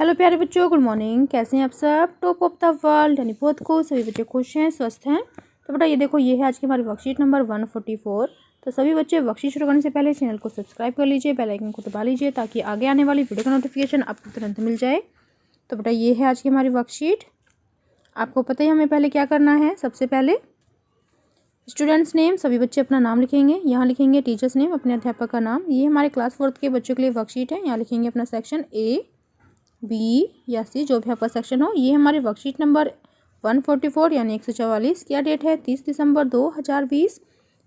Hello प्यारे बच्चों, good morning. कैसे हैं आप सब? टॉप ऑफ द वर्ल्ड यानी बहुत खुश, सभी बच्चे खुश हैं, स्वस्थ हैं। तो बेटा ये देखो, ये है आज की हमारी वर्कशीट नंबर 144। तो सभी बच्चे वर्कशीट शुरू करने से पहले चैनल को सब्सक्राइब कर लीजिए, बेल आइकन को दबा लीजिए ताकि आगे आने वाली वीडियो का नोटिफिकेशन आपको तुरंत मिल जाए। तो बेटा ये है आज की हमारी वर्कशीट। आपको पता ही हमें पहले क्या करना है। सबसे पहले स्टूडेंट्स नेम, सभी बच्चे अपना नाम लिखेंगे। यहाँ लिखेंगे टीचर्स नेम, अपने अध्यापक का नाम। ये हमारे क्लास 4 के बच्चों के लिए वर्कशीट है। यहाँ लिखेंगे अपना सेक्शन ए, बी या सी, जो भी आपका सेक्शन हो। ये हमारी वर्कशीट नंबर 144 यानी 144। क्या डेट है? 30 दिसंबर 2020।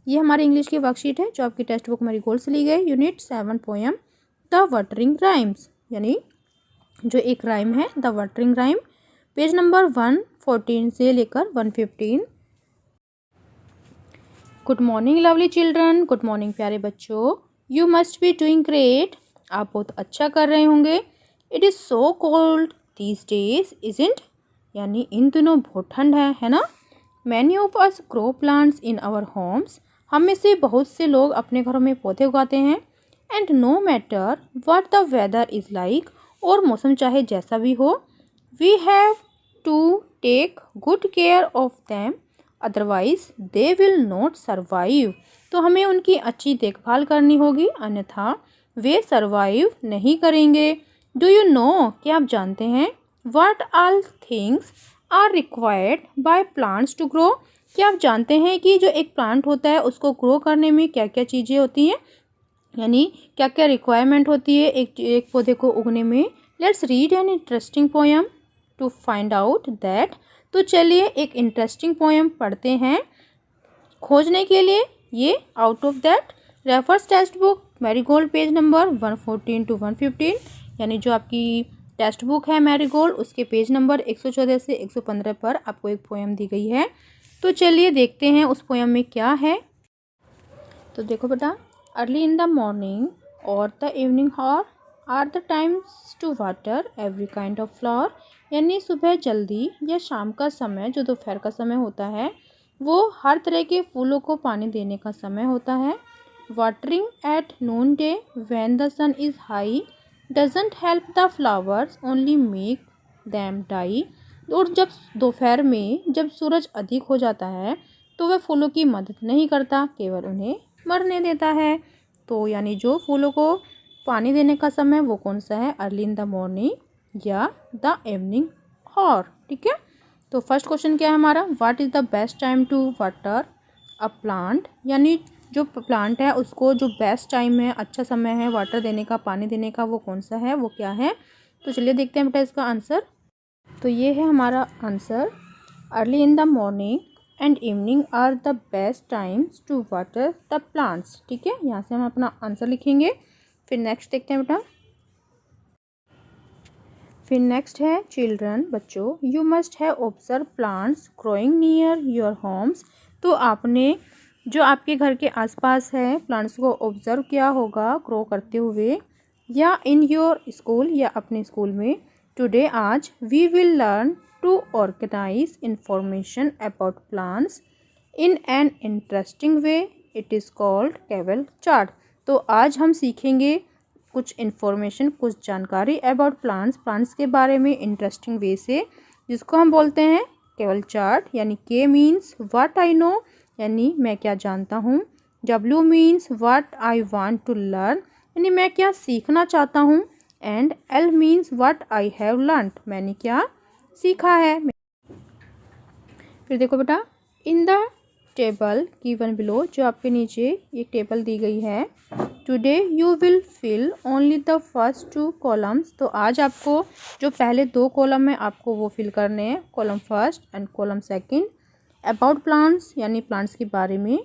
ये हमारी इंग्लिश की वर्कशीट है जो आपकी टेक्स्ट बुक हमारी गोल्ड से ली गई। Unit 7 poem the watering rhymes, यानी जो एक राइम है the watering rhyme. Page number 114 से लेकर 115। Good morning lovely children, good morning प्यारे बच्चों। You must be doing great, आप बहुत अच्छा कर रहे होंगे। It is so cold these days isn't, यानी इन दिनों बहुत ठंड है ना। Many of us grow plants in our homes, हम में से बहुत से लोग अपने घरों में पौधे उगाते हैं। And no matter what the weather is like, और मौसम चाहे जैसा भी हो, we have to take good care of them otherwise they will not survive, तो हमें उनकी अच्छी देखभाल करनी होगी, अन्यथा वे सर्वाइव नहीं करेंगे। डू यू नो, क्या आप जानते हैं, what all things are required by plants to grow, क्या आप जानते हैं कि जो एक प्लांट होता है उसको ग्रो करने में क्या क्या चीज़ें होती हैं, यानी क्या क्या रिक्वायरमेंट होती है एक पौधे को उगने में। Let's read an interesting poem to find out that, तो चलिए एक इंटरेस्टिंग पोएम पढ़ते हैं खोजने के लिए ये। Out of that refers text book marigold, page number 114 to 115, यानी जो आपकी टेक्स्ट बुक है मैरीगोल्ड उसके पेज नंबर 114 से 115 पर आपको एक पोएम दी गई है। तो चलिए देखते हैं उस पोएम में क्या है। तो देखो बेटा, अर्ली इन द मॉर्निंग और the evening hour are the times to water every kind of flower, यानी सुबह जल्दी या शाम का समय जो दोपहर का समय होता है वो हर तरह के फूलों को पानी देने का समय होता है। Watering at noon day when the sun is high doesn't help the flowers only make them die, और जब दोपहर में जब सूरज अधिक हो जाता है तो वह फूलों की मदद नहीं करता, केवल उन्हें मरने देता है। तो यानी जो फूलों को पानी देने का समय वो कौन सा है? अर्ली इन द मॉर्निंग या द इवनिंग हॉर। ठीक है, तो फर्स्ट क्वेश्चन क्या है हमारा, what is the best time to water a plant, यानी जो प्लांट है उसको जो बेस्ट टाइम है, अच्छा समय है वाटर देने का, पानी देने का, वो कौन सा है, वो क्या है। तो चलिए देखते हैं बेटा इसका आंसर। तो ये है हमारा answer, early in the morning and evening are the best times to water the plants. ठीक है, यहाँ से हम अपना आंसर लिखेंगे। फिर नेक्स्ट देखते हैं बेटा, फिर नेक्स्ट है चिल्ड्रन, बच्चों, you must have observe plants growing near your homes, तो आपने जो आपके घर के आसपास है प्लांट्स को ऑब्जर्व किया होगा ग्रो करते हुए, या इन योर स्कूल, या अपने स्कूल में। टुडे, आज, we will learn to organise information about plants in an interesting way, it is called K W L chart, तो आज हम सीखेंगे कुछ इन्फॉर्मेशन, कुछ जानकारी अबाउट प्लांट्स के बारे में इंटरेस्टिंग वे से, जिसको हम बोलते हैं केवल चार्ट। यानी के मीन्स व्हाट आई नो, यानी मैं क्या जानता हूँ। W means what I want to learn, यानी मैं क्या सीखना चाहता हूँ। And L means what I have learned, मैंने क्या सीखा है। फिर देखो बेटा, in the table given below, जो आपके नीचे एक टेबल दी गई है। Today you will fill only the first 2 columns, तो आज आपको जो पहले 2 कॉलम है आपको वो फिल करने हैं, column first and column second. About plants, यानी प्लांट्स के बारे में।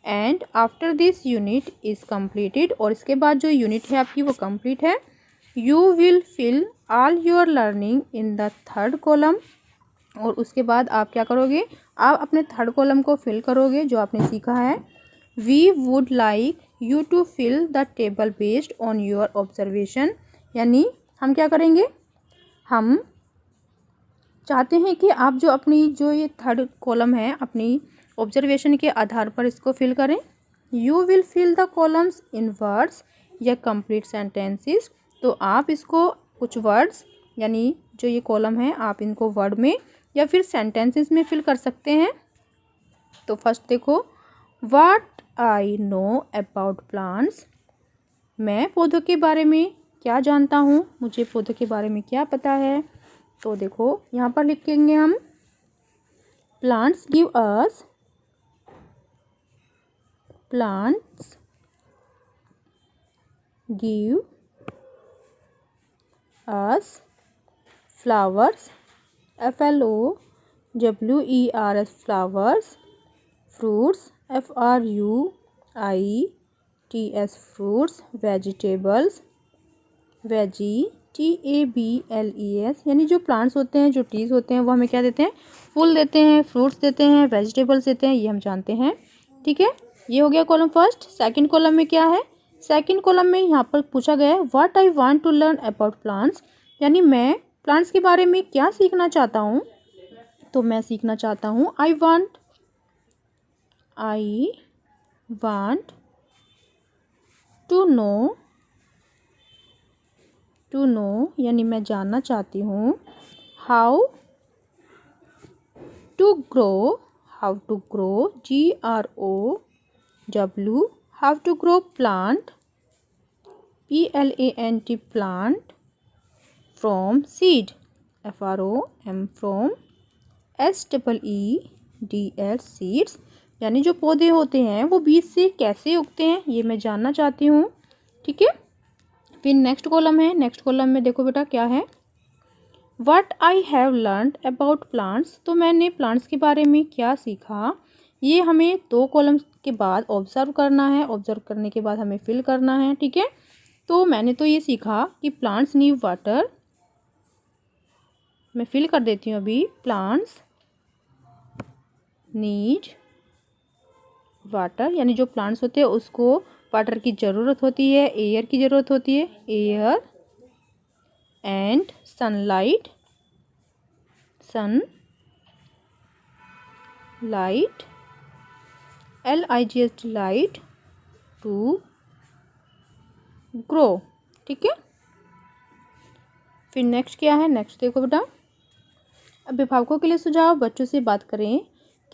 And after this unit is completed, और इसके बाद जो यूनिट है आपकी वो कंप्लीट है। You will fill all your learning in the third column, और उसके बाद आप क्या करोगे, आप अपने थर्ड कॉलम को फिल करोगे जो आपने सीखा है। We would like you to fill the table based on your observation, यानी हम क्या करेंगे, हम चाहते हैं कि आप जो अपनी जो ये थर्ड कॉलम है अपनी ऑब्जर्वेशन के आधार पर इसको फिल करें। You will fill the columns in words या कंप्लीट सेंटेंसेस, तो आप इसको कुछ वर्ड्स यानी जो ये कॉलम है आप इनको वर्ड में या फिर सेंटेंसेस में फिल कर सकते हैं। तो फर्स्ट देखो, what I know about plants. मैं पौधों के बारे में क्या जानता हूँ, मुझे पौधों के बारे में क्या पता है। तो देखो यहाँ पर लिखेंगे हम, plants give us flowers, FLOWERS flowers, fruits FRUITS fruits, vegetables TABLES यानी जो प्लांट्स होते हैं, जो ट्रीज होते हैं वो हमें क्या देते हैं, फूल देते हैं, फ्रूट्स देते हैं, वेजिटेबल्स देते हैं, ये हम जानते हैं। ठीक है, ये हो गया कॉलम फर्स्ट। सेकंड कॉलम में क्या है, सेकंड कॉलम में यहाँ पर पूछा गया है what I want to learn about plants, यानी मैं प्लांट्स के बारे में क्या सीखना चाहता हूँ। तो मैं सीखना चाहता हूँ आई वांट टू नो यानी मैं जानना चाहती हूँ how to grow GROW, how to grow plant PLANT plant from seed FROM from SEEDS seeds, यानी जो पौधे होते हैं वो बीज से कैसे उगते हैं ये मैं जानना चाहती हूँ। ठीक है, फिर नेक्स्ट कॉलम है, नेक्स्ट कॉलम में देखो बेटा क्या है, what I have learned about plants. तो मैंने प्लांट्स के बारे में क्या सीखा, ये हमें दो कॉलम के बाद ऑब्जर्व करना है, ऑब्जर्व करने के बाद हमें फिल करना है। ठीक है, तो मैंने तो ये सीखा कि प्लांट्स नीड वाटर, मैं फिल कर देती हूँ अभी, प्लांट्स नीड वाटर, यानी जो प्लांट्स होते हैं उसको वाटर की ज़रूरत होती है, एयर की ज़रूरत होती है, air and sunlight LIGHT light to grow. ठीक है, फिर नेक्स्ट क्या है, नेक्स्ट देखो बेटा, अभिभावकों के लिए सुझाव, बच्चों से बात करें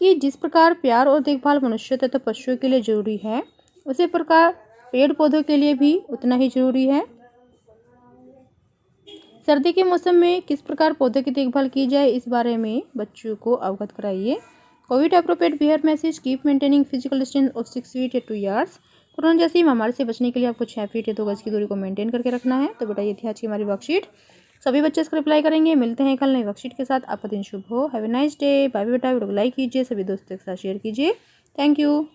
कि जिस प्रकार प्यार और देखभाल मनुष्य तथा पशुओं के लिए जरूरी है, उसी प्रकार पेड़ पौधों के लिए भी उतना ही जरूरी है। सर्दी के मौसम में किस प्रकार पौधों की देखभाल की जाए, इस बारे में बच्चों को अवगत कराइए। Covid appropriate behaviour message, keep maintaining physical distance of 6 feet या 2 यार्ड्स। कोरोना जैसी महामारी से बचने के लिए आपको 6 फीट या 2 गज की दूरी को मेंटेन करके रखना है। तो बेटा ये थी आज की हमारी वर्कशीट, सभी बच्चे इसका रिप्लाई करेंगे। मिलते हैं कल नई वर्कशीट के साथ, आपका दिन शुभ हो। Have a nice day, bye bye बेटा। वीडियो को लाइक कीजिए, सभी दोस्तों के साथ शेयर कीजिए। Thank you.